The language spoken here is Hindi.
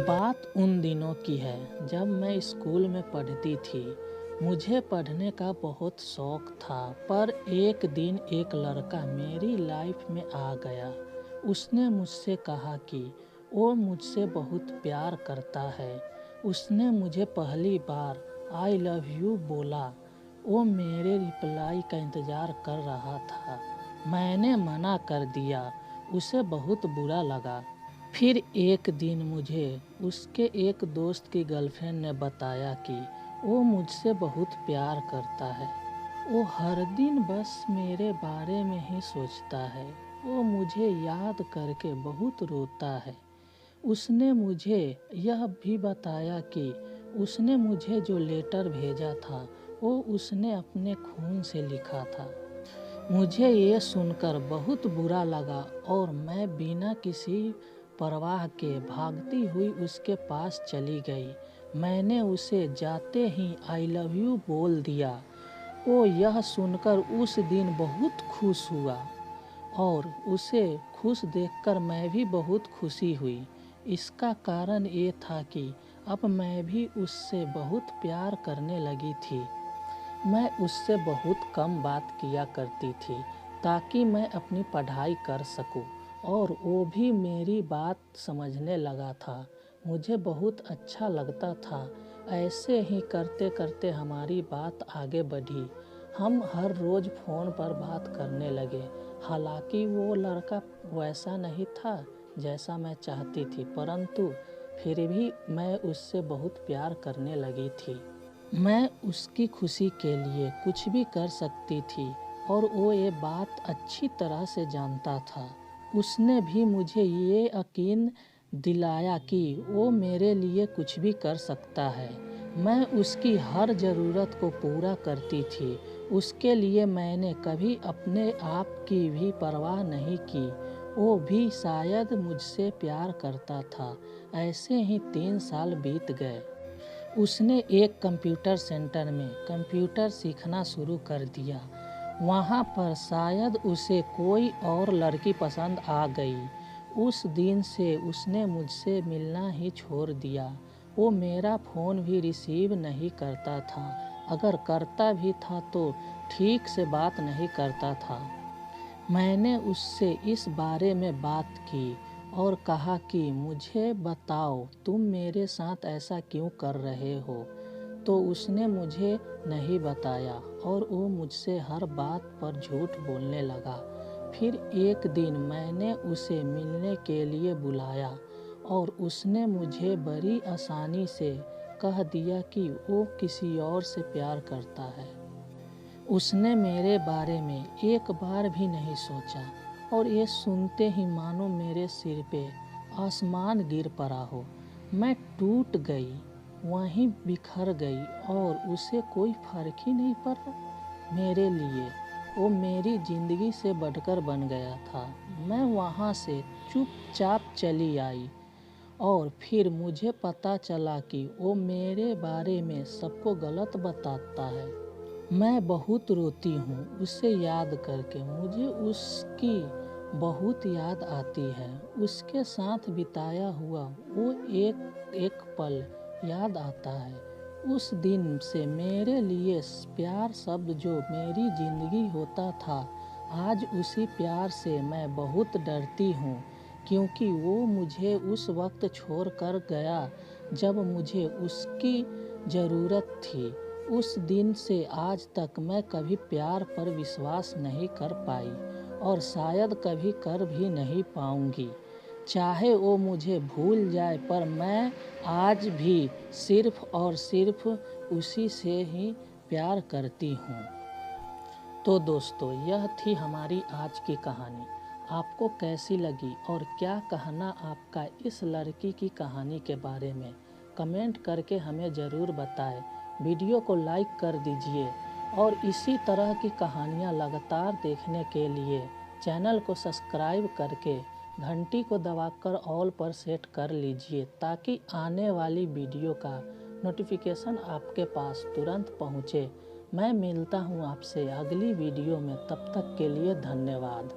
बात उन दिनों की है जब मैं स्कूल में पढ़ती थी। मुझे पढ़ने का बहुत शौक था, पर एक दिन एक लड़का मेरी लाइफ में आ गया। उसने मुझसे कहा कि वो मुझसे बहुत प्यार करता है। उसने मुझे पहली बार आई लव यू बोला। वो मेरे रिप्लाई का इंतज़ार कर रहा था। मैंने मना कर दिया। उसे बहुत बुरा लगा। फिर एक दिन मुझे उसके एक दोस्त की गर्लफ्रेंड ने बताया कि वो मुझसे बहुत प्यार करता है। वो हर दिन बस मेरे बारे में ही सोचता है। वो मुझे याद करके बहुत रोता है। उसने मुझे यह भी बताया कि उसने मुझे जो लेटर भेजा था वो उसने अपने खून से लिखा था। मुझे ये सुनकर बहुत बुरा लगा और मैं बिना किसी परवाह के भागती हुई उसके पास चली गई। मैंने उसे जाते ही आई लव यू बोल दिया। वो यह सुनकर उस दिन बहुत खुश हुआ और उसे खुश देखकर मैं भी बहुत खुशी हुई। इसका कारण ये था कि अब मैं भी उससे बहुत प्यार करने लगी थी। मैं उससे बहुत कम बात किया करती थी ताकि मैं अपनी पढ़ाई कर सकूं और वो भी मेरी बात समझने लगा था। मुझे बहुत अच्छा लगता था। ऐसे ही करते करते हमारी बात आगे बढ़ी। हम हर रोज़ फ़ोन पर बात करने लगे। हालांकि वो लड़का वैसा नहीं था जैसा मैं चाहती थी, परंतु फिर भी मैं उससे बहुत प्यार करने लगी थी। मैं उसकी खुशी के लिए कुछ भी कर सकती थी और वो ये बात अच्छी तरह से जानता था। उसने भी मुझे ये यकीन दिलाया कि वो मेरे लिए कुछ भी कर सकता है। मैं उसकी हर ज़रूरत को पूरा करती थी। उसके लिए मैंने कभी अपने आप की भी परवाह नहीं की। वो भी शायद मुझसे प्यार करता था। ऐसे ही 3 साल बीत गए। उसने एक कंप्यूटर सेंटर में कंप्यूटर सीखना शुरू कर दिया। वहाँ पर शायद उसे कोई और लड़की पसंद आ गई। उस दिन से उसने मुझसे मिलना ही छोड़ दिया। वो मेरा फ़ोन भी रिसीव नहीं करता था। अगर करता भी था तो ठीक से बात नहीं करता था। मैंने उससे इस बारे में बात की और कहा कि मुझे बताओ तुम मेरे साथ ऐसा क्यों कर रहे हो। तो उसने मुझे नहीं बताया और वो मुझसे हर बात पर झूठ बोलने लगा। फिर एक दिन मैंने उसे मिलने के लिए बुलाया और उसने मुझे बड़ी आसानी से कह दिया कि वो किसी और से प्यार करता है। उसने मेरे बारे में एक बार भी नहीं सोचा और ये सुनते ही मानो मेरे सिर पे आसमान गिर पड़ा हो। मैं टूट गई, वहीं बिखर गई और उसे कोई फर्क ही नहीं पड़ा। मेरे लिए वो मेरी ज़िंदगी से बढ़कर बन गया था। मैं वहाँ से चुपचाप चली आई और फिर मुझे पता चला कि वो मेरे बारे में सबको गलत बताता है। मैं बहुत रोती हूँ उसे याद करके। मुझे उसकी बहुत याद आती है। उसके साथ बिताया हुआ वो एक एक पल याद आता है। उस दिन से मेरे लिए प्यार शब्द जो मेरी ज़िंदगी होता था, आज उसी प्यार से मैं बहुत डरती हूँ, क्योंकि वो मुझे उस वक्त छोड़ कर गया जब मुझे उसकी ज़रूरत थी। उस दिन से आज तक मैं कभी प्यार पर विश्वास नहीं कर पाई और शायद कभी कर भी नहीं पाऊंगी। चाहे वो मुझे भूल जाए, पर मैं आज भी सिर्फ और सिर्फ उसी से ही प्यार करती हूँ। तो दोस्तों, यह थी हमारी आज की कहानी। आपको कैसी लगी और क्या कहना आपका इस लड़की की कहानी के बारे में, कमेंट करके हमें ज़रूर बताएं। वीडियो को लाइक कर दीजिए और इसी तरह की कहानियाँ लगातार देखने के लिए चैनल को सब्सक्राइब करके घंटी को दबाकर ऑल पर सेट कर लीजिए, ताकि आने वाली वीडियो का नोटिफिकेशन आपके पास तुरंत पहुँचे। मैं मिलता हूँ आपसे अगली वीडियो में। तब तक के लिए धन्यवाद।